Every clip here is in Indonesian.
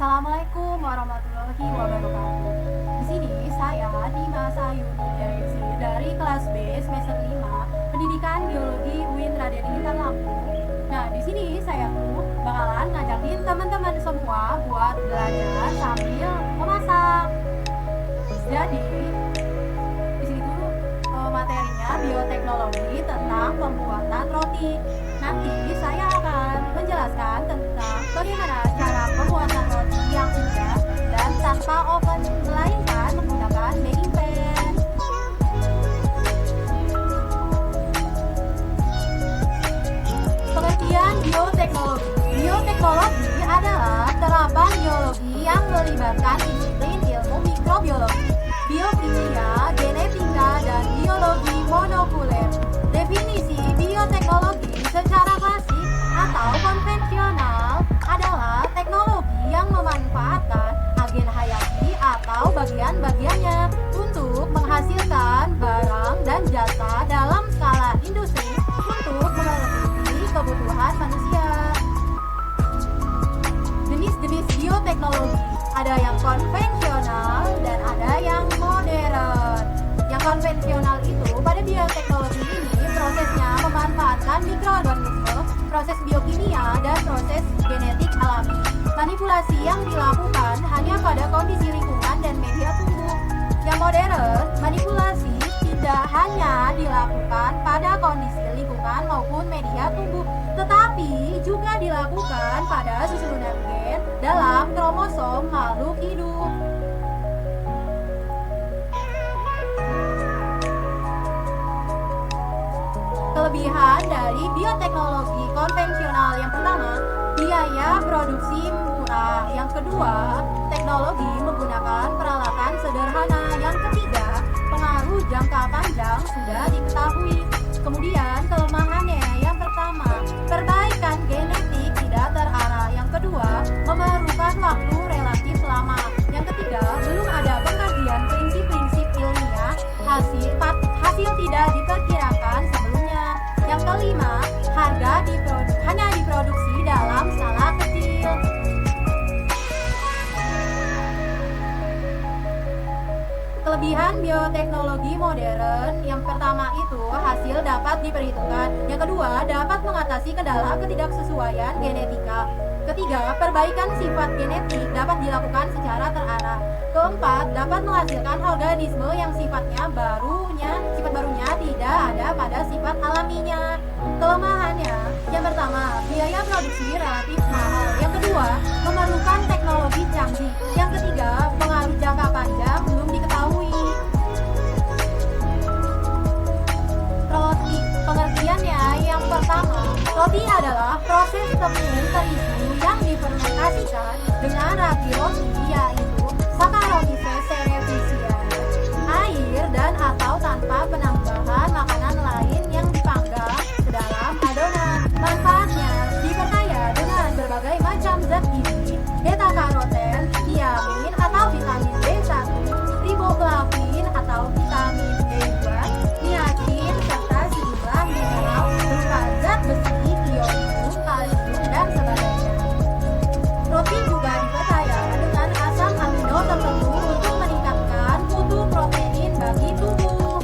Assalamualaikum warahmatullahi wabarakatuh. Di sini saya Dimas Ayu dari kelas B semester 5 Pendidikan Biologi UIN Raden Intan Lampung. Nah, di sini saya tuh bakalan ngajakin teman-teman semua buat belajar sambil memasak. Jadi, di sini tuh materinya bioteknologi tentang pembuatan roti. Nanti saya akan menjelaskan tentang bagaimana cara pembuatan roti yang mudah dan tanpa oven, melainkan menggunakan baking pan. Pengertian bioteknologi. Bioteknologi adalah terapan biologi yang melibatkan disiplin ilmu mikrobiologi, biokimia, genetika, dan biologi molekuler. Definisi bioteknologi secara klasik atau konvensional adalah teknologi yang memanfaatkan agen hayati atau bagian-bagiannya untuk menghasilkan barang dan jasa dalam skala industri untuk memenuhi kebutuhan manusia. Jenis-jenis bioteknologi ada yang konvensional dan ada yang modern. Yang konvensional itu pada bioteknologi ini prosesnya memanfaatkan mikroorganisme, proses biokimia, dan proses genetik alami. Manipulasi yang dilakukan hanya pada kondisi lingkungan dan media tumbuh. Yang modern, manipulasi tidak hanya dilakukan pada kondisi lingkungan maupun media tumbuh, tetapi juga dilakukan pada susunan gen dalam kromosom makhluk hidup. Kelebihan dari bioteknologi konvensional yang pertama, biaya produksi murah. Yang kedua, teknologi menggunakan peralatan sederhana. Yang ketiga, pengaruh jangka panjang sudah diketahui. Kemudian kelemahannya, yang pertama, perbaikan genetik tidak terarah. Yang kedua, memerlukan waktu relatif lama. Yang ketiga, belum ada pengkajian prinsip-prinsip ilmiah, hasil tidak diperkirakan sebelumnya. Yang kelima, harga hanya diproduksi dalam skala kecil. Kelebihan bioteknologi modern, yang pertama itu hasil dapat diperhitungkan. Yang kedua, dapat mengatasi kendala ketidaksesuaian genetika. Ketiga, perbaikan sifat genetik dapat dilakukan secara terarah. Keempat, dapat menghasilkan organisme yang sifat barunya tidak ada pada sifat alaminya. Kelemahannya, yang pertama, biaya produksi relatif mahal. Yang kedua, memerlukan teknologi canggih. Yang ketiga, pengaruh jangka panjang belum diketahui. Roti, pengertiannya yang pertama, roti adalah proses tepung terigu yang difermentasikan dengan ragi roti, yaitu Saccharomyces cerevisiae, air dan atau tanpa penambahan makanan lain yang dipanggang ke dalam adonan. Manfaatnya diperkaya dengan berbagai macam zat gizi, beta-karoten, tiamin atau vitamin B1, riboflavin atau vitamin B2, niacin, serta sejumlah mineral berupa zat besi, ionium, kalsium, dan sebagainya. Roti juga diperkaya dengan asam amino tertentu untuk meningkatkan mutu protein bagi tubuh.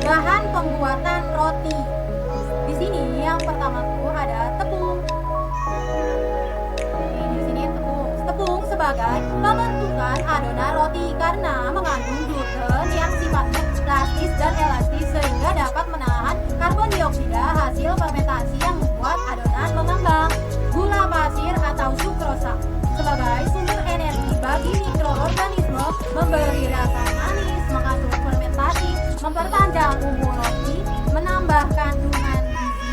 Bahan pembuatan roti. Di sini yang pertama tuh ada tepung. Di sini tepung sebagai pembentukan adonan roti karena mengandung gluten yang sifatnya plastis dan elastis sehingga dapat menahan karbon dioksida hasil fermentasi yang membuat adonan mengembang. Gula pasir atau sukrosa sebagai sumber energi bagi mikroorganisme, memberi rasa manis, mengatur fermentasi, memperpanjang umur roti, menambah kandungan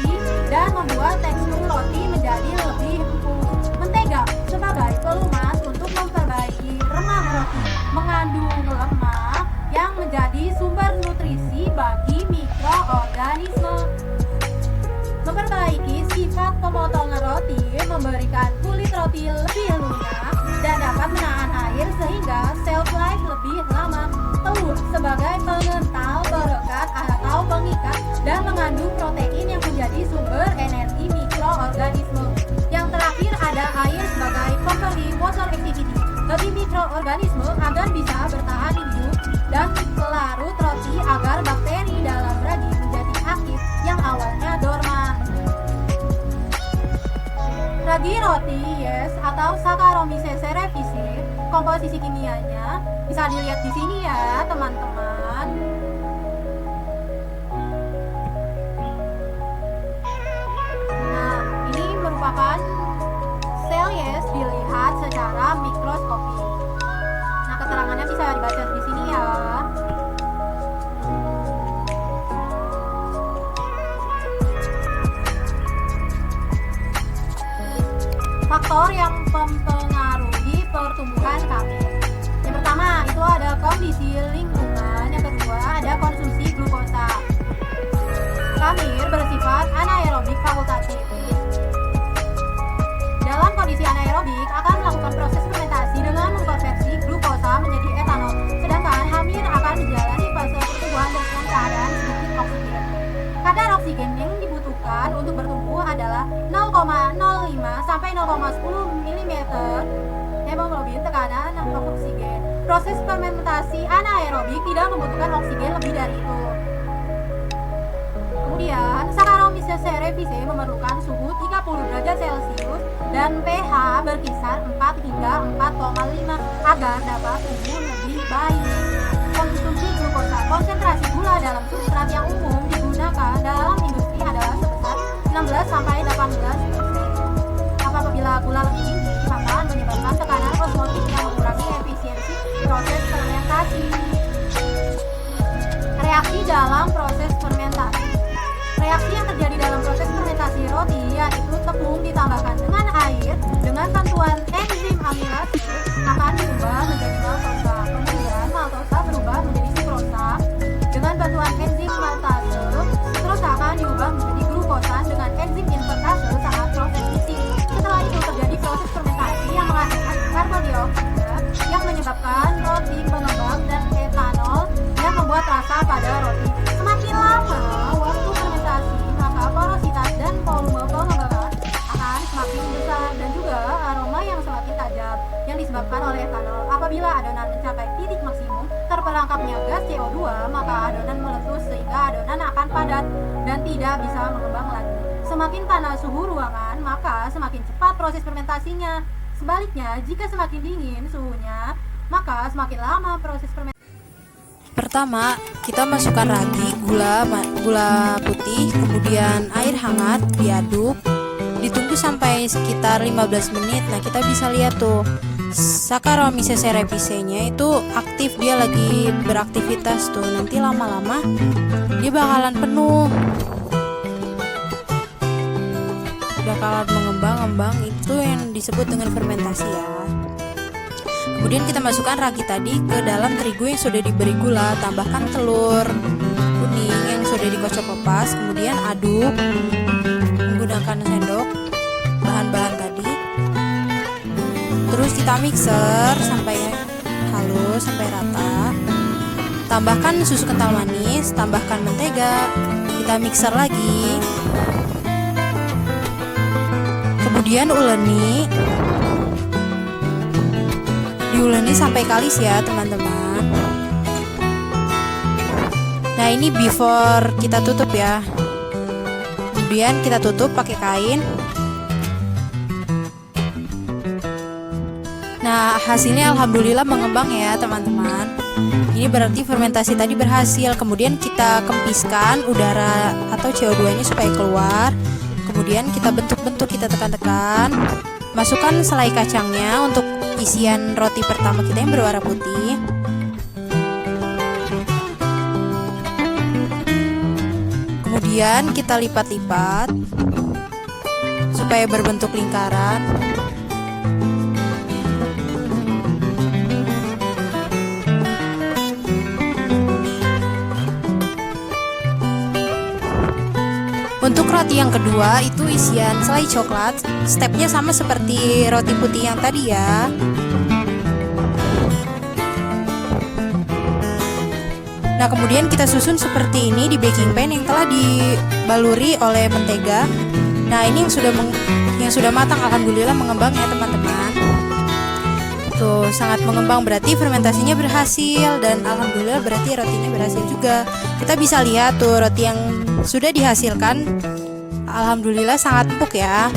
gizi, dan membuat tekstur roti menjadi lebih empuk. Mentega sebagai pelumas untuk memperbaiki remah roti, mengandung lemak yang menjadi sumber nutrisi bagi mikroorganisme. Memperbaiki sifat pemotongan roti, memberikan kulit roti lebih lunak dan dapat menahan air sehingga shelf life lebih lama. Telur sebagai pengental, perekat atau pengikat dan mengandung protein yang menjadi sumber energi mikroorganisme. Yang terakhir ada air sebagai Ragi roti yes atau Saccharomyces cerevisiae, komposisi kimianya bisa dilihat di sini ya teman-teman. Nah, ini merupakan sel yes dilihat secara mikroskopi. Nah, keterangannya bisa dibaca di sini ya. Faktor yang mempengaruhi pertumbuhan kamir. Yang pertama itu ada kondisi lingkungan, yang kedua ada konsumsi glukosa. Kamir bersifat anaerobik fakultatif. Dalam kondisi anaerobik akan melakukan proses fermentasi dengan mengkonversi glukosa menjadi etanol, sedangkan hamir akan menjalani fase pertumbuhan dengan keadaan sedikit oksigen. Kadar oksigen yang dibutuhkan untuk bertumbuh adalah 0,05 sampai 0,10 mm hemoglobin tekanan oksigen. Proses fermentasi anaerobik tidak membutuhkan oksigen lebih dari itu. Kemudian, Saccharomyces cerevisiae memerlukan suhu 30 derajat Celcius dan pH berkisar 4 hingga 4,5 agar dapat tumbuh lebih baik. Konsumsi glukosa, konsentrasi gula dalam substrat yang umum digunakan dalam industri adalah sebesar 16 sampai 18%. Apabila gula lebih tinggi, maka menyebabkan tekanan osmotik yang mengurangi efisiensi proses fermentasi. Reaksi dalam proses fermentasi. Reaksi yang terjadi dalam proses fermentasi roti yaitu tepung ditambahkan dengan air dengan bantuan enzim amilase akan berubah menjadi maltosa. Kemudian maltosa berubah menjadi sukrosa dengan bantuan enzim maltase. Sukrosa akan diubah menjadi glukosa dengan enzim invertase saat proses mixing. Setelah itu terjadi proses fermentasi yang menghasilkan karbon dioksida yang menyebabkan roti mengembang dan etanol yang membuat rasa pada roti. Semakin lama waktu fermentasi, maka porositas dan volume pengembangan akan semakin besar dan juga aroma yang semakin tajam yang disebabkan oleh etanol. Apabila adonan mencapai titik maksimum terperangkapnya gas CO2, maka adonan meletus sehingga adonan akan padat dan tidak bisa mengembang lagi. Semakin panas suhu ruangan, maka semakin cepat proses fermentasinya. Sebaliknya, jika semakin dingin suhunya, maka semakin lama proses fermentasi. Pertama, kita masukkan ragi, gula putih, kemudian air hangat, diaduk, ditunggu sampai sekitar 15 menit. Nah, kita bisa lihat tuh Saccharomyces cerevisiae-nya itu aktif, dia lagi beraktivitas tuh. Nanti lama-lama dia bakalan penuh, bakalan mengembang, itu yang disebut dengan fermentasi ya. Kemudian kita masukkan ragi tadi ke dalam terigu yang sudah diberi gula, tambahkan telur kuning yang sudah dikocok lepas, kemudian aduk menggunakan sendok bahan-bahan tadi. Terus kita mixer sampai halus, sampai rata. Tambahkan susu kental manis, tambahkan mentega, kita mixer lagi. Kemudian diuleni sampai kalis ya teman-teman. Nah, ini before kita tutup ya. Kemudian kita tutup pakai kain. Nah, hasilnya alhamdulillah mengembang ya teman-teman. Ini berarti fermentasi tadi berhasil. Kemudian kita kempiskan udara atau CO2-nya supaya keluar. Kemudian kita bentuk-bentuk, kita tekan-tekan. Masukkan selai kacangnya untuk isian roti pertama kita yang berwarna putih. Kemudian kita lipat-lipat supaya berbentuk lingkaran. Untuk roti yang kedua itu isian selai coklat. Stepnya sama seperti roti putih yang tadi ya. Nah, kemudian kita susun seperti ini di baking pan yang telah dibaluri oleh mentega. Nah, ini yang sudah matang, alhamdulillah mengembang ya teman-teman. Tuh, sangat mengembang, berarti fermentasinya berhasil dan alhamdulillah berarti rotinya berhasil juga. Kita bisa lihat tuh roti yang sudah dihasilkan, alhamdulillah sangat empuk ya.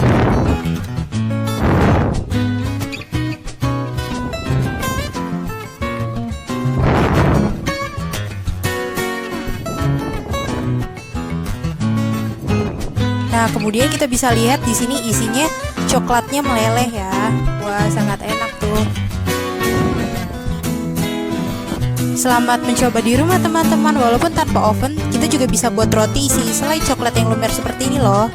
Nah, kemudian kita bisa lihat di sini isinya coklatnya meleleh ya. Wah, sangat enak tuh. Selamat mencoba di rumah teman-teman. Walaupun tanpa oven, kita juga bisa buat roti isi selai coklat yang lumer seperti ini loh.